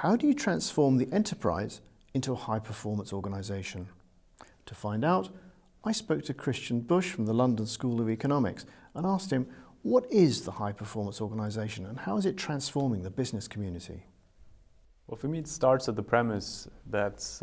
how do you transform the enterprise into a high-performance organisation? To find out, I spoke to Busch from the London School of Economics and asked him, what is the high-performance organisation and how is it transforming the business community? Well, for me, it starts at the premise that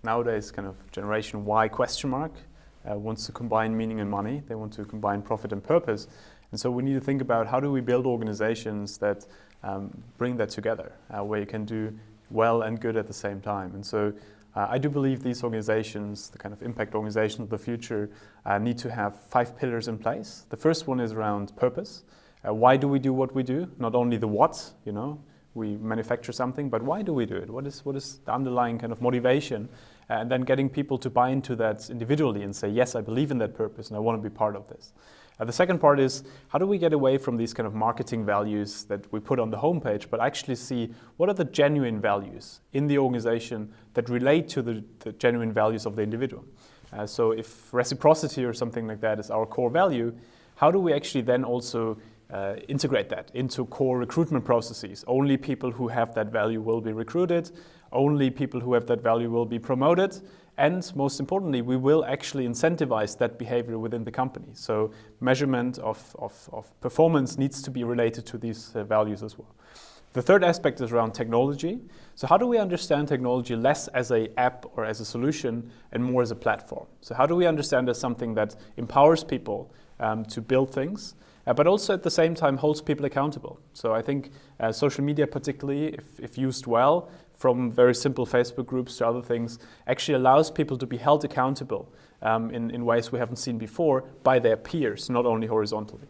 nowadays kind of Generation Y question mark wants to combine meaning and money. They want to combine profit and purpose. And so we need to think about how do we build organizations that bring that together, where you can do well and good at the same time. And so I do believe these organizations, the kind of impact organizations of the future, need to have 5 pillars in place. The first one is around purpose. Why do we do what we do? Not only the what, we manufacture something, but why do we do it? What is the underlying kind of motivation? And then getting people to buy into that individually and say, yes, I believe in that purpose and I want to be part of this. The second part is, how do we get away from these kind of marketing values that we put on the homepage, but actually see what are the genuine values in the organization that relate to the genuine values of the individual. So if reciprocity or something like that is our core value, how do we actually then also integrate that into core recruitment processes? Only people who have that value will be recruited, only people who have that value will be promoted, and most importantly, we will actually incentivize that behavior within the company. So measurement of performance needs to be related to these values as well. The third aspect is around technology. So how do we understand technology less as an app or as a solution and more as a platform? So how do we understand as something that empowers people to build things, but also at the same time holds people accountable? So I think social media particularly, if used well, from very simple Facebook groups to other things, actually allows people to be held accountable in ways we haven't seen before by their peers, not only horizontally.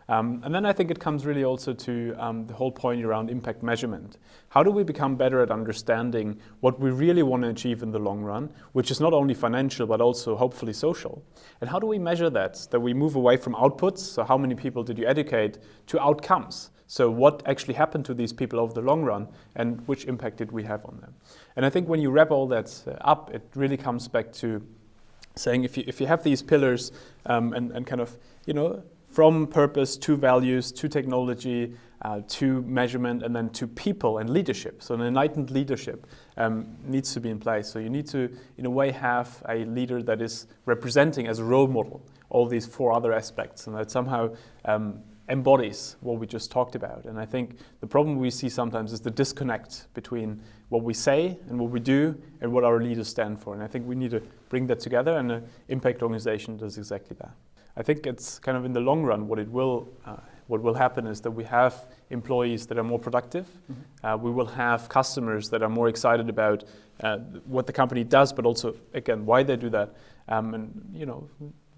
And then I think it comes really also to the whole point around impact measurement. How do we become better at understanding what we really want to achieve in the long run, which is not only financial, but also hopefully social? And how do we measure that we move away from outputs, so how many people did you educate, to outcomes? So what actually happened to these people over the long run and which impact did we have on them? And I think when you wrap all that up, it really comes back to saying if you have these pillars and kind of, from purpose to values to technology to measurement and then to people and leadership. So an enlightened leadership needs to be in place. So you need to, in a way, have a leader that is representing as a role model all these 4 other aspects and that somehow embodies what we just talked about. And I think the problem we see sometimes is the disconnect between what we say and what we do and what our leaders stand for. And I think we need to bring that together, and an impact organization does exactly that. I think it's kind of in the long run what will happen is that we have employees that are more productive. Mm-hmm. We will have customers that are more excited about what the company does, but also, again, why they do that.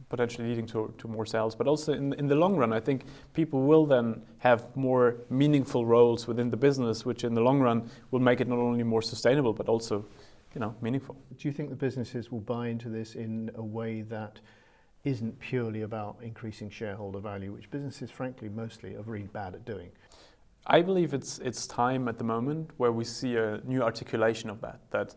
Potentially leading to more sales. But also in the long run, I think people will then have more meaningful roles within the business, which in the long run will make it not only more sustainable, but also meaningful. Do you think the businesses will buy into this in a way that isn't purely about increasing shareholder value, which businesses, frankly, mostly are really bad at doing? I believe it's time at the moment where we see a new articulation of that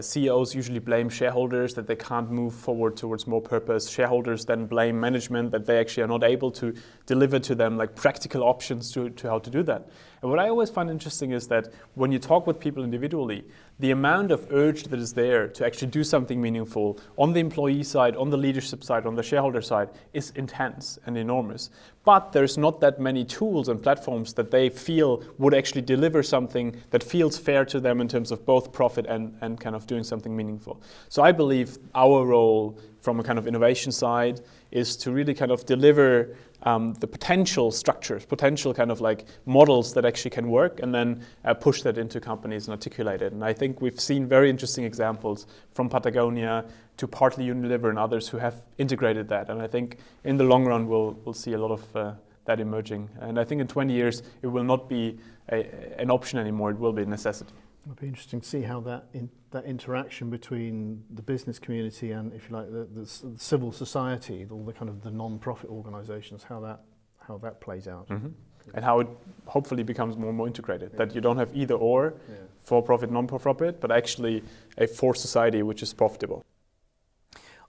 CEOs usually blame shareholders that they can't move forward towards more purpose. Shareholders then blame management that they actually are not able to deliver to them like practical options to how to do that. And what I always find interesting is that when you talk with people individually, the amount of urge that is there to actually do something meaningful on the employee side, on the leadership side, on the shareholder side is intense and enormous. But there's not that many tools and platforms that they feel would actually deliver something that feels fair to them in terms of both profit and kind of doing something meaningful. So I believe our role from a kind of innovation side is to really kind of deliver the potential structures, potential kind of like models that actually can work, and then push that into companies and articulate it. And I think we've seen very interesting examples from Patagonia to partly Unilever and others who have integrated that. And I think in the long run we'll see a lot of that emerging. And I think in 20 years it will not be an option anymore, it will be a necessity. It'll be interesting to see how that interaction between the business community and, if you like, the civil society, all the kind of the non-profit organisations, how that plays out. Mm-hmm. And how it hopefully becomes more and more integrated, that you don't have either or, for-profit, non-profit, but actually a for society which is profitable.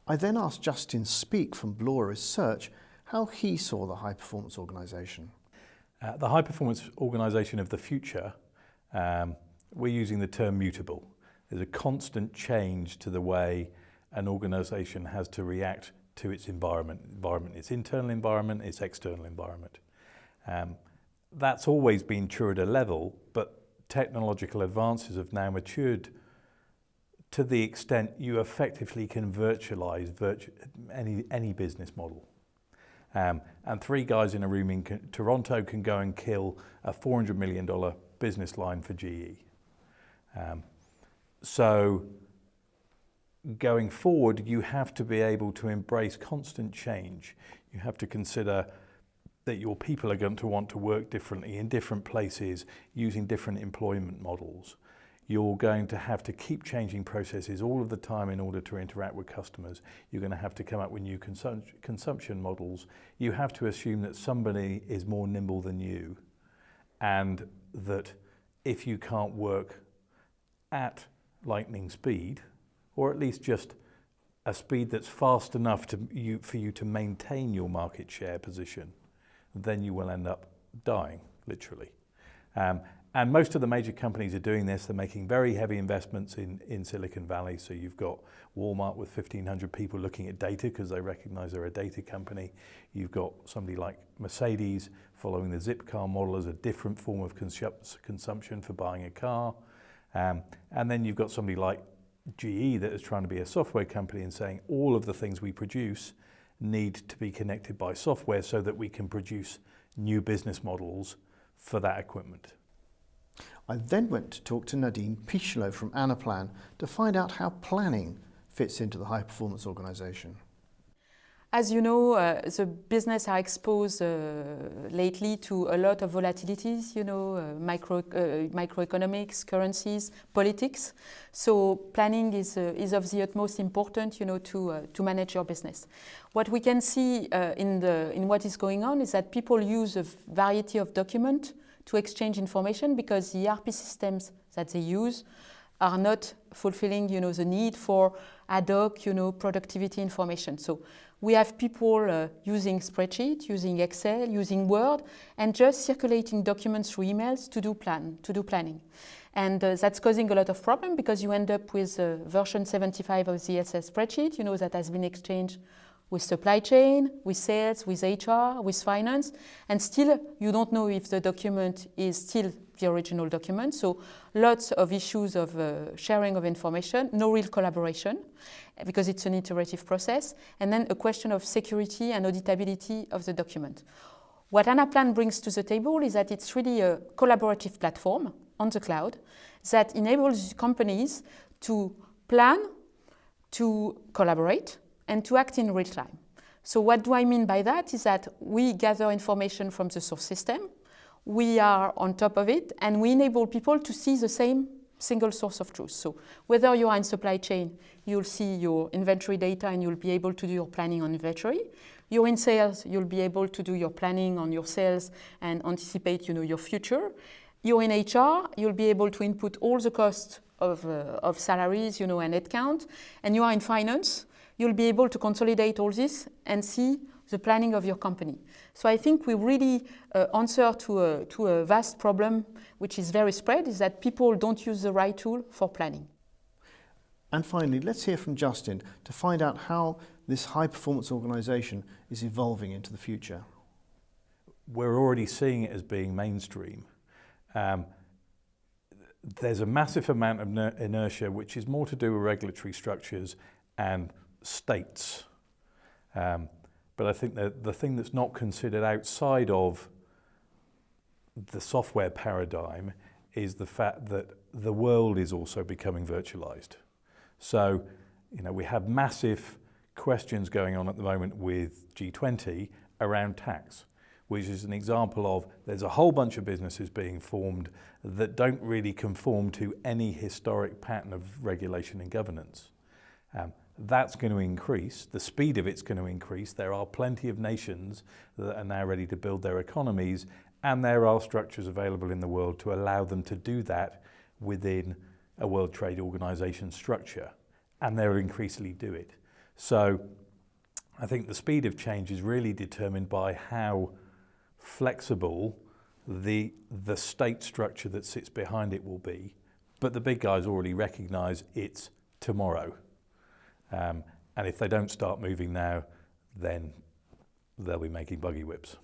I then asked Justin Speake from Bloor Research how he saw the high-performance organisation. The high-performance organisation of the future we're using the term mutable. There's a constant change to the way an organisation has to react to its environment, its internal environment, its external environment. That's always been true at a level, but technological advances have now matured to the extent you effectively can virtualize any business model. And three guys in a room in Toronto can go and kill a $400 million business line for GE. So going forward, you have to be able to embrace constant change. You have to consider that your people are going to want to work differently in different places, using different employment models. You're going to have to keep changing processes all of the time in order to interact with customers. You're going to have to come up with new consumption models. You have to assume that somebody is more nimble than you, and that if you can't work at lightning speed, or at least just a speed that's fast enough for you to maintain your market share position, then you will end up dying, literally. And most of the major companies are doing this. They're making very heavy investments in Silicon Valley. So you've got Walmart with 1,500 people looking at data because they recognize they're a data company. You've got somebody like Mercedes following the zip car model as a different form of consumption for buying a car. And then you've got somebody like GE that is trying to be a software company and saying all of the things we produce need to be connected by software so that we can produce new business models for that equipment. I then went to talk to Nadine Pichelot from Anaplan to find out how planning fits into the high-performance organisation. As you know, the business are exposed lately to a lot of volatilities, microeconomics, currencies, politics. So planning is of the utmost importance, to manage your business. What we can see in what is going on is that people use a variety of documents to exchange information because the ERP systems that they use are not fulfilling, the need for ad hoc, productivity information. So we have people using spreadsheet, using Excel, using Word, and just circulating documents through emails to do planning. And that's causing a lot of problem because you end up with version 75 of the SS spreadsheet, that has been exchanged with supply chain, with sales, with HR, with finance, and still you don't know if the document is still the original document. So lots of issues of sharing of information, no real collaboration because it's an iterative process, and then a question of security and auditability of the document. What Anaplan brings to the table is that it's really a collaborative platform on the cloud that enables companies to plan, to collaborate, and to act in real time. So what do I mean by that is that we gather information from the source system, we are on top of it, and we enable people to see the same single source of truth. So whether you are in supply chain, you'll see your inventory data and you'll be able to do your planning on inventory. You're in sales, you'll be able to do your planning on your sales and anticipate, your future. You're in HR, you'll be able to input all the costs of salaries, and headcount. And you are in finance, you'll be able to consolidate all this and see the planning of your company. So I think we really answer to a vast problem, which is very spread, is that people don't use the right tool for planning. And finally, let's hear from Justin to find out how this high-performance organisation is evolving into the future. We're already seeing it as being mainstream. There's a massive amount of inertia, which is more to do with regulatory structures and states. But I think that the thing that's not considered outside of the software paradigm is the fact that the world is also becoming virtualized. So, we have massive questions going on at the moment with G20 around tax, which is an example of there's a whole bunch of businesses being formed that don't really conform to any historic pattern of regulation and governance. That's going to increase, the speed of it's going to increase. There are plenty of nations that are now ready to build their economies, and there are structures available in the world to allow them to do that within a World Trade Organization structure, and they'll increasingly do it. So I think the speed of change is really determined by how flexible the state structure that sits behind it will be, but the big guys already recognise it's tomorrow. And if they don't start moving now, then they'll be making buggy whips.